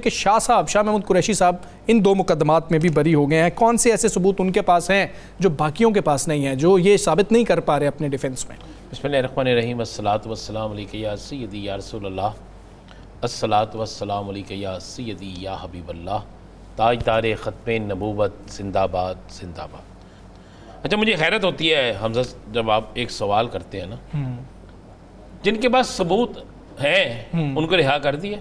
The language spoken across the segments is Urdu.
کہ شاہ محمود قریشی صاحب ان 2 مقدمات میں بھی بری ہو گئے ہیں. کون سے ایسے ثبوت ان کے پاس ہیں جو باقیوں کے پاس نہیں ہیں, جو یہ ثابت نہیں کر پا رہے اپنے ڈیفنس میں؟ بسم اللہ الرحمن الرحیم. الصلاۃ والسلام علیک یا سیدی یا رسول اللہ. الصلاۃ والسلام علیک یا سیدی یا حبیب اللہ. تاجدار ختم نبوت زندہ باد زندہ باد. اچھا, مجھے حیرت ہوتی ہے حمزہ جب آپ ایک سوال کرتے ہیں نا, جن کے پاس ثبوت ہیں ان کو رہا کر دیا.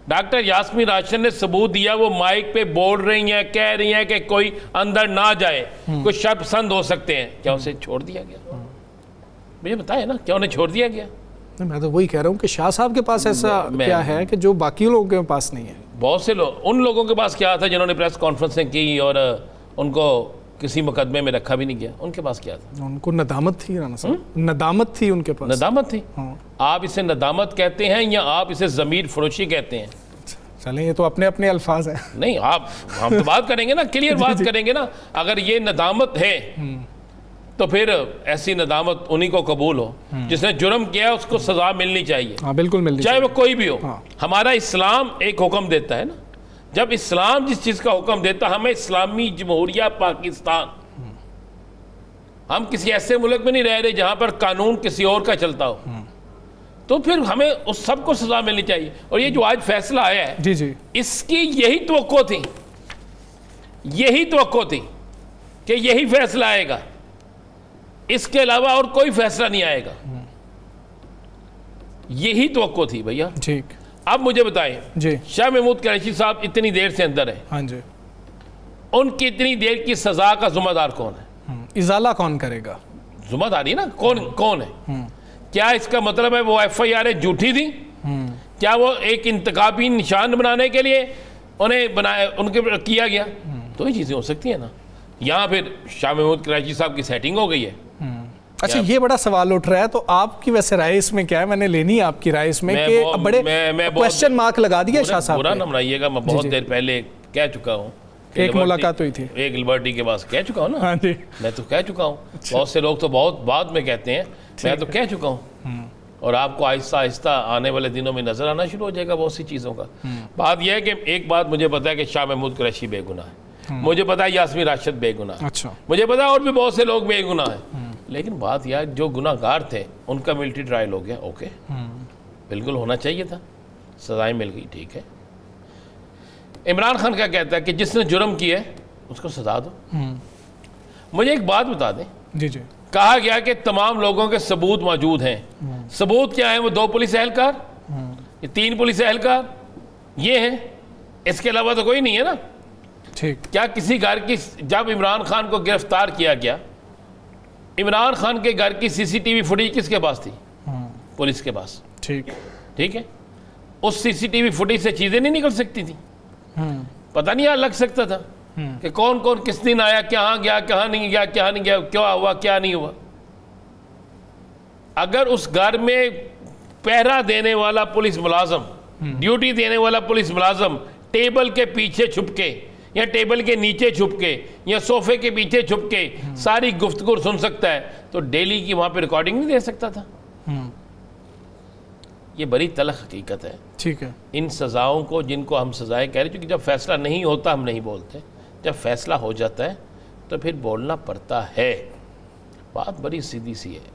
ڈاکٹر یاسمین راشد نے ثبوت دیا, وہ مائک پہ بول رہی ہیں, کہہ رہی ہیں کہ کوئی اندر نہ جائے, کوئی شر پسند ہو سکتے ہیں. کیا اسے چھوڑ دیا گیا؟ مجھے بتائے نا, کیا انہیں چھوڑ دیا گیا؟ میں تو وہی کہہ رہا ہوں کہ شاہ صاحب کے پاس ایسا کیا ہے کہ جو باقی لوگوں کے پاس نہیں ہے؟ بہت سے لوگ, ان لوگوں کے پاس کیا تھا جنہوں نے پریس کانفرنسیں کی اور ان کو کسی مقدمے میں رکھا بھی نہیں گیا, ان کے پاس کیا تھا؟ ان کو ندامت تھی رانا صاحب, ندامت تھی ان کے پاس. ندامت تھی؟ آپ اسے ندامت کہتے ہیں یا آپ اسے ضمیر فروشی کہتے ہیں؟ چلیں, یہ تو اپنے اپنے الفاظ ہیں. نہیں, ہم تو بات کریں گے نا, کلیئر بات کریں گے نا. اگر یہ ندامت ہے تو پھر ایسی ندامت انہی کو قبول ہو. جس نے جرم کیا اس کو سزا ملنی چاہیے. ہاں بالکل ملنی چاہے وہ کوئی بھی ہو. ہمارا اسلام ایک حکم دیتا ہے نا, جب اسلام جس چیز کا حکم دیتا, ہمیں اسلامی جمہوریہ پاکستان, ہم کسی ایسے ملک میں نہیں رہ رہے جہاں پر قانون کسی اور کا چلتا ہو, تو پھر ہمیں اس سب کو سزا ملنی چاہیے. اور یہ جو آج فیصلہ آیا ہے, جی جی, اس کی یہی توقع تھی, یہی توقع تھی کہ یہی فیصلہ آئے گا, اس کے علاوہ اور کوئی فیصلہ نہیں آئے گا. یہی توقع تھی بھیا. ٹھیک, اب مجھے بتائیں, جی, شاہ محمود قریشی صاحب اتنی دیر سے اندر ہیں, ہاں جی, ان کی اتنی دیر کی سزا کا ذمہ دار کون ہے؟ ازالہ کون کرے گا؟ ذمہ داری نا کون ہے؟ کیا اس کا مطلب ہے وہ ایف آئی آر جھوٹی تھی؟ کیا وہ ایک انتخابی نشان بنانے کے لیے انہیں ان کے کیا گیا؟ تو یہ چیزیں ہو سکتی ہیں نا. یہاں پھر شاہ محمود قریشی صاحب کی سیٹنگ ہو گئی ہے. اچھا, یہ بڑا سوال اٹھ رہا ہے, تو آپ کی ویسے رائے اس میں کیا ہے؟ میں نے لینی آپ کی رائے اس میں کہ بڑے کوشچن مارک لگا دیا شاہ صاحب. برا نہ منائیے گا, میں بہت دیر پہلے کہہ چکا ہوں, ایک ملاقات ہوئی تھی, ایک لبرٹی کے پاس کہہ چکا ہوں نا. ہاں جی, میں تو کہہ چکا ہوں. بہت سے لوگ تو بہت بعد میں کہتے ہیں, میں تو کہہ چکا ہوں. اور آپ کو آہستہ آہستہ آنے والے دنوں میں نظر آنا شروع ہو جائے گا بہت سی چیزوں کا. بات یہ ہے کہ ایک بات مجھے پتا ہے کہ شاہ محمود قریشی بے گناہ ہے, مجھے پتا ہے یاسمین راشد بے گناہ ہے, مجھے پتا ہے اور بھی بہت سے لوگ بے گناہ ہیں. لیکن بات یہ جو گناہ گار تھے ان کا ملٹری ٹرائل ہو گیا, اوکے, بالکل ہونا چاہیے تھا, سزائیں مل گئی, ٹھیک ہے. عمران خان کیا کہتا ہے کہ جس نے جرم کیا ہے اس کو سزا دو. مجھے ایک بات بتا دیں, جی جی, کہا گیا کہ تمام لوگوں کے ثبوت موجود ہیں. ثبوت کیا ہیں؟ وہ 2 پولیس اہلکار, یہ 3 پولیس اہلکار, یہ ہیں, اس کے علاوہ تو کوئی نہیں ہے نا. ٹھیک, کیا کسی گھر کی, جب عمران خان کو گرفتار کیا گیا, عمران خان کے گھر کی سی سی ٹی وی فوٹیج کس کے پاس تھی؟ پولیس کے پاس. ٹھیک ہے, اس سی سی ٹی وی فوٹیج سے چیزیں نہیں نکل سکتی تھی؟ پتہ نہیں لگ سکتا تھا کہ کون کون کس دن آیا, کہاں گیا, کہاں نہیں گیا, کہاں نہیں گیا, کیا ہوا, کیا نہیں ہوا. اگر اس گھر میں پہرا دینے والا پولیس ملازم, ڈیوٹی دینے والا پولیس ملازم ٹیبل کے پیچھے چھپ کے یا ٹیبل کے نیچے چھپ کے یا صوفے کے پیچھے چھپ کے ساری گفتگو سن سکتا ہے, تو ڈیلی کی وہاں پہ ریکارڈنگ نہیں دے سکتا تھا؟ یہ بڑی تلخ حقیقت ہے. ٹھیک ہے, ان سزاؤں کو, جن کو ہم سزائیں کہہ رہے ہیں, کیونکہ جب فیصلہ نہیں ہوتا ہم نہیں بولتے, جب فیصلہ ہو جاتا ہے تو پھر بولنا پڑتا ہے. بات بڑی سیدھی سی ہے.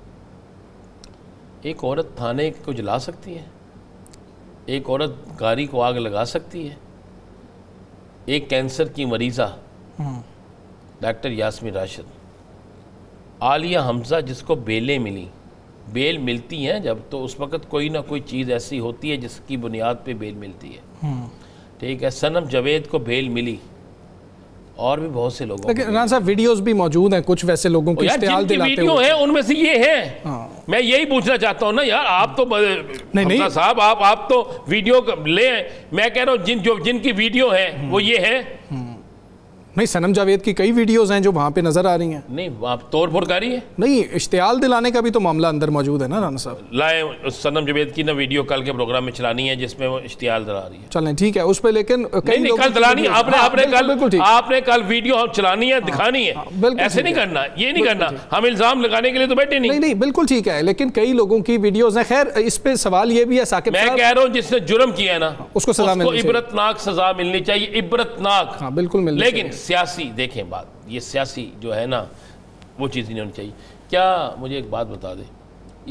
ایک عورت تھانے کو جلا سکتی ہے, ایک عورت گاڑی کو آگ لگا سکتی ہے. ایک کینسر کی مریضہ ڈاکٹر یاسمین راشد, عالیہ حمزہ جس کو بیلیں ملی, بیل ملتی ہیں جب, تو اس وقت کوئی نہ کوئی چیز ایسی ہوتی ہے جس کی بنیاد پہ بیل ملتی ہے. ٹھیک ہے, صنم جاوید کو بیل ملی, اور بھی بہت سے لوگوں. لیکن رحمان صاحب ویڈیوز بھی موجود ہیں کچھ ویسے لوگوں کی اشتعال دلاتے ہوئے. ویڈیو ہیں ان میں سے یہ ہیں. میں یہی پوچھنا چاہتا ہوں نا یار, آپ تو حمزہ صاحب آپ تو ویڈیو لیں, میں کہہ رہا ہوں جن کی ویڈیو ہیں وہ یہ ہیں. نہیں سنم جاوید کی کئی ویڈیوز ہیں جو وہاں پہ نظر آ رہی ہیں. نہیں وہاں توڑ پھوڑ کاری ہے. نہیں اشتعال دلانے کا بھی تو معاملہ اندر موجود ہے نا رانا صاحب. لائے سنم جاوید کی نا ویڈیو کل کے پروگرام میں چلانی ہے جس میں وہ اشتعال دلا رہی ہے. چلیں ٹھیک ہے اس پہ, لیکن نہیں کل دلانی آپ نے کل ویڈیو چلانی ہے, دکھانی ہے, ایسے نہیں کرنا, یہ نہیں کرنا. ہم الزام لگانے کے لیے تو بیٹھے نہیں. نہیں بالکل ٹھیک ہے, لیکن کئی لوگوں کی ویڈیوز ہیں. خیر اس پہ سوال یہ بھی ہے ثاقب صاحب, میں کہہ رہا ہوں جس نے جرم کیا ہے نا اس کو سزا ملنی چاہیے, عبرتناک سزا ملنی چاہیے, عبرتناک. ہاں بالکل ملنی چاہیے. لیکن سیاسی دیکھیں بات, یہ سیاسی جو ہے نا وہ چیز نہیں ہونی چاہیے. کیا مجھے ایک بات بتا دیں,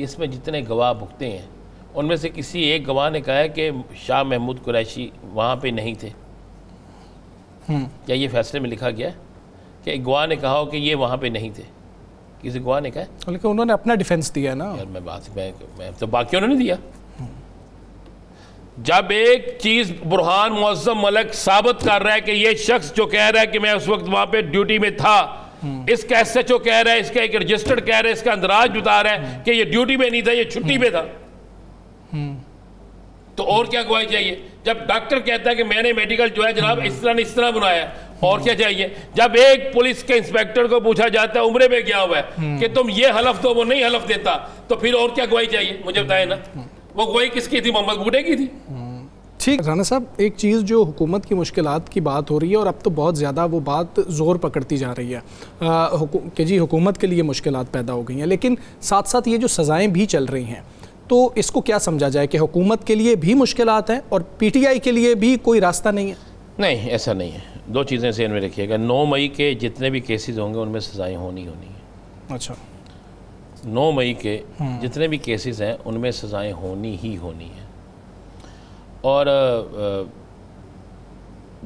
اس میں جتنے گواہ بھگتے ہیں ان میں سے کسی ایک گواہ نے کہا ہے کہ شاہ محمود قریشی وہاں پہ نہیں تھے؟ کیا یہ فیصلے میں لکھا گیا ہے کہ ایک گواہ نے کہا ہو کہ یہ وہاں پہ نہیں تھے؟ کسی گواہ نے کہا ہے؟ لیکن انہوں نے اپنا ڈیفنس دیا نا. یار میں تو باقیوں نے نہیں دیا. جب ایک چیز برہان معظم ملک ثابت کر رہا ہے کہ یہ شخص جو کہہ رہا ہے کہ میں اس وقت وہاں پہ ڈیوٹی میں تھا, اس کا ایس ایچ او کہہ رہا ہے, اس کا ایک رجسٹرڈ کہہ رہا ہے, اس کا اندراج بتا رہا ہے کہ یہ ڈیوٹی میں نہیں تھا, یہ چھٹی پہ تھا, تو اور کیا گواہی چاہیے؟ جب ڈاکٹر کہتا ہے کہ میں نے میڈیکل جو ہے جناب اس طرح نہیں اس طرح بنایا, اور کیا چاہیے؟ جب ایک پولیس کے انسپیکٹر کو پوچھا جاتا ہے عمرے میں گیا ہوا ہے کہ تم یہ حلف دو, وہ نہیں حلف دیتا, تو پھر اور کیا گواہی چاہیے؟ مجھے بتائیں نا. وہ گواہی کس کی تھی؟ محمد بوٹے کی تھی. ٹھیک رانا صاحب, ایک چیز جو حکومت کی مشکلات کی بات ہو رہی ہے اور اب تو بہت زیادہ وہ بات زور پکڑتی جا رہی ہے کہ جی حکومت کے لیے مشکلات پیدا ہو گئی ہیں, لیکن ساتھ ساتھ یہ جو سزائیں بھی چل رہی ہیں, تو اس کو کیا سمجھا جائے کہ حکومت کے لیے بھی مشکلات ہیں اور پی ٹی آئی کے لیے بھی کوئی راستہ نہیں ہے؟ نہیں ایسا نہیں ہے. دو چیزیں ذہن میں رکھیے گا, 9 مئی کے جتنے بھی کیسز ہوں گے ان میں سزائیں ہونی ہیں. اچھا 9 مئی کے جتنے بھی کیسز ہیں ان میں سزائیں ہونی ہیں, اور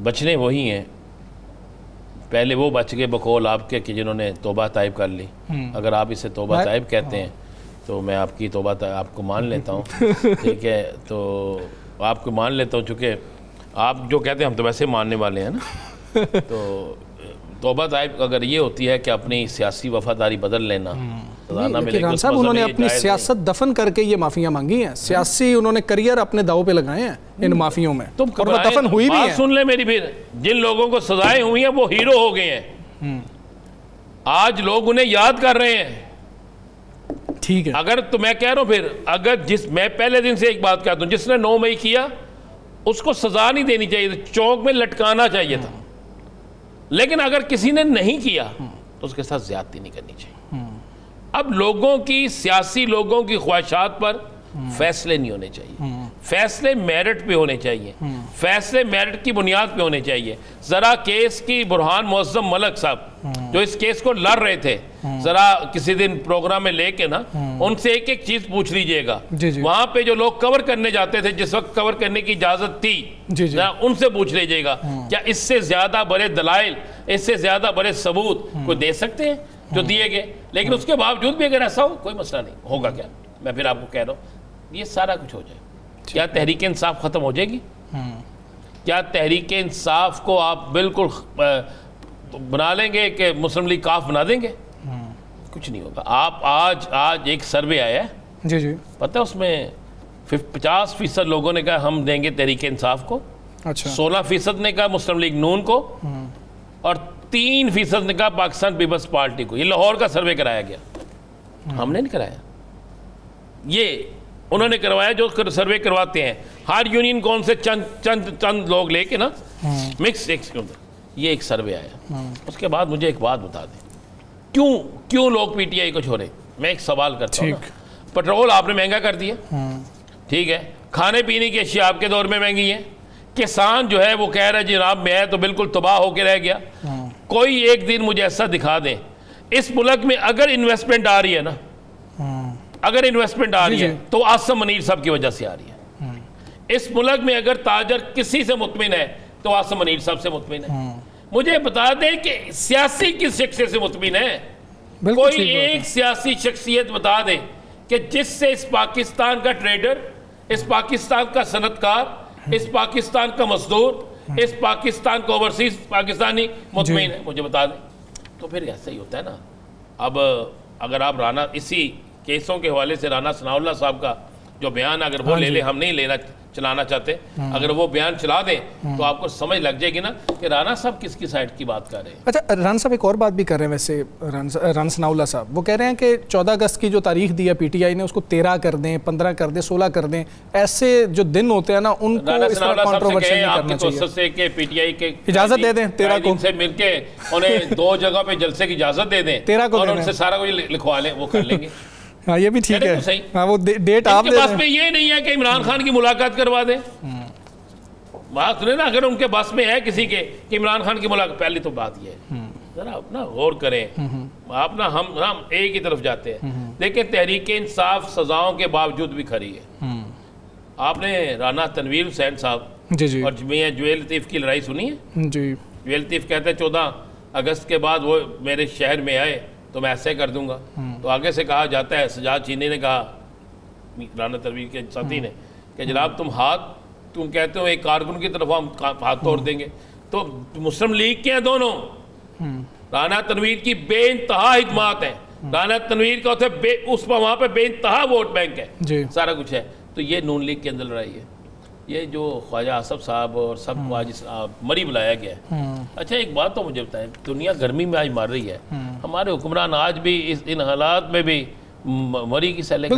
بچنے وہی ہیں. پہلے وہ بچ گئے بقول آپ کے کہ جنہوں نے توبہ طائب کر لی. اگر آپ اسے توبہ طائب کہتے ہیں تو میں آپ کی توبہ آپ کو مان لیتا ہوں, ٹھیک ہے, تو آپ کو مان لیتا ہوں, چونکہ آپ جو کہتے ہیں ہم تو ویسے ماننے والے ہیں نا. تو توبہ طائب اگر یہ ہوتی ہے کہ اپنی سیاسی وفاداری بدل لینا, ران صاحب انہوں نے اپنی سیاست دفن کر کے یہ معافیاں مانگی ہیں, سیاسی انہوں نے کریئر اپنے داؤ پہ لگائے ہیں ان معافیوں میں, اور وہ دفن ہوئی بھی ہیں. سن لیں میری پھر, جن لوگوں کو سزائیں ہوئی ہیں وہ ہیرو ہو گئے ہیں, آج لوگ انہیں یاد کر رہے ہیں. ٹھیک ہے, اگر تو میں کہہ رہا ہوں پھر, اگر میں پہلے دن سے ایک بات کہتا ہوں, جس نے 9 مئی کیا اس کو سزا نہیں دینی چاہیے تھی, چوک میں لٹکانا چاہیے تھا. لیکن اگر کسی نے نہیں کیا تو اس کے ساتھ زیادتی نہیں کرنی چاہیے. اب لوگوں کی, سیاسی لوگوں کی خواہشات پر فیصلے نہیں ہونے چاہیے, فیصلے میرٹ پہ ہونے چاہیے, فیصلے میرٹ کی بنیاد پہ ہونے چاہیے. ذرا کیس کی برہان معظم ملک صاحب جو اس کیس کو لڑ رہے تھے, ذرا کسی دن پروگرام میں لے کے نا ان سے ایک ایک چیز پوچھ لیجئے گا. وہاں پہ جو لوگ کور کرنے جاتے تھے, جس وقت کور کرنے کی اجازت تھی, ان سے پوچھ لیجئے گا کیا اس سے زیادہ بڑے دلائل, اس سے زیادہ بڑے ثبوت کوئی دے سکتے ہیں جو دیے گئے. لیکن اس کے باوجود بھی اگر ایسا ہو کوئی مسئلہ نہیں ہوگا. کیا میں پھر آپ کو کہہ رہا ہوں یہ سارا کچھ ہو جائے. کیا تحریک انصاف ختم ہو جائے گی؟ کیا تحریک انصاف کو آپ بالکل بنا لیں گے کہ مسلم لیگ کاف بنا دیں گے؟ کچھ نہیں ہوگا. آپ آج ایک سروے آیا ہے, جی پتہ اس میں 50% لوگوں نے کہا ہم دیں گے تحریک انصاف کو, 16% نے کہا مسلم لیگ نون کو, اور 3% نے کہا پاکستان پیپلز پارٹی کو. یہ لاہور کا سروے کرایا گیا, ہم نے نہیں کرایا, یہ انہوں نے کروایا جو سروے کرواتے ہیں. ہر یونین کون سے چند لوگ لے کے نا مکس, یہ ایک سروے آیا. اس کے بعد مجھے ایک بات بتا دیں, کیوں لوگ پی ٹی آئی کو چھوڑے؟ میں ایک سوال کرتا ہوں. پٹرول آپ نے مہنگا کر دیا, ٹھیک ہے, کھانے پینے کی اشیاء آپ کے دور میں مہنگی ہیں, کسان جو ہے وہ کہہ رہا ہے جناب میں تو بالکل تباہ ہو کے رہ گیا. کوئی ایک دن مجھے ایسا دکھا دیں اس ملک میں اگر انویسٹمنٹ آ رہی ہے نا, اگر انویسٹمنٹ آ رہی ہے تو عاصم منیر صاحب کی وجہ سے آ رہی ہے. اس ملک میں اگر تاجر کسی سے مطمئن ہے تو عاصم منیر صاحب سے مطمئن ہے. مجھے بتا دیں کہ سیاسی کس شخصیت سے مطمئن ہے؟ کوئی ایک سیاسی شخصیت بتا دیں کہ جس سے اس پاکستان کا ٹریڈر, اس پاکستان کا صنعت کار, اس پاکستان کا مزدور, اس پاکستان کا اوورسیز پاکستانی مطمئن ہے. مجھے بتا دیں. تو پھر ایسا ہی ہوتا ہے نا. اب اگر آپ رانا اسی کیسوں کے حوالے سے رانا ثناء اللہ صاحب کا جو بیان اگر وہ لے لے, ہم نہیں چلانا چاہتے, اگر وہ بیان چلا دیں تو آپ کو سمجھ لگ جائے گی نا کہ رانا صاحب کس کی سائڈ کی بات کر رہے ہیں. اچھا رانا صاحب ایک اور بات بھی کر رہے ہیں ویسے, رانا ثناء اللہ صاحب وہ کہہ رہے ہیں کہ 14 اگست کی جو تاریخ دی ہے پی ٹی آئی نے اس کو 13 کر دیں, 15 کر دیں, 16 کر دیں. ایسے جو دن ہوتے ہیں نا ان کو اس طرح کنٹروورشل نہیں کرنا چاہیے. توسط سے کہ پی ٹی آئی کے اجازت دے دیں 13 کو سے مل کے انہیں 2 جگہ پہ جلسے کی اجازت دے دیں 13 کو اور ان سے سارا کچھ لکھوا لیں, وہ کر لیں گے. ہاں یہ بھی ٹھیک ہے, ہاں وہ ڈیٹ آپ دے دیں. بس میں یہ نہیں ہے کہ عمران خان کی ملاقات کروا دیں. بات سنیں نا, اگر ان کے بس میں ہے کسی کے کہ عمران خان کی ملاقات, پہلی تو بات یہ ہے ذرا اپنا غور کریں. آپ نا ہم ایک ہی طرف جاتے ہیں. دیکھیں تحریک انصاف سزاؤں کے باوجود بھی کھڑی ہے. آپ نے رانا تنویر حسین صاحب جی اور میاں جویل لطیف کی لڑائی سنی ہے؟ جی جویل لطیف کہتے ہیں 14 اگست کے بعد وہ میرے شہر میں آئے تو میں ایسے کر دوں گا. تو آگے سے کہا جاتا ہے, سجاد چینی نے کہا رانا تنویر کے ساتھی نے کہ جناب تم کہتے ہو ایک کارکن کی طرف ہم ہاتھ توڑ دیں گے. تو مسلم لیگ کے ہیں دونوں. رانا تنویر کی بے انتہا خدمات ہیں, رانا تنویر کا اس وہاں پہ بے انتہا ووٹ بینک ہے, سارا کچھ ہے. تو یہ نون لیگ کے اندر لڑائی ہے. یہ جو خواجہ آصف صاحب اور سب کو آج مری بلایا گیا ہے. اچھا ایک بات تو مجھے بتائیں, دنیا گرمی میں آج مر رہی ہے, ہمارے حکمران آج بھی ان حالات میں بھی مری کی سیلے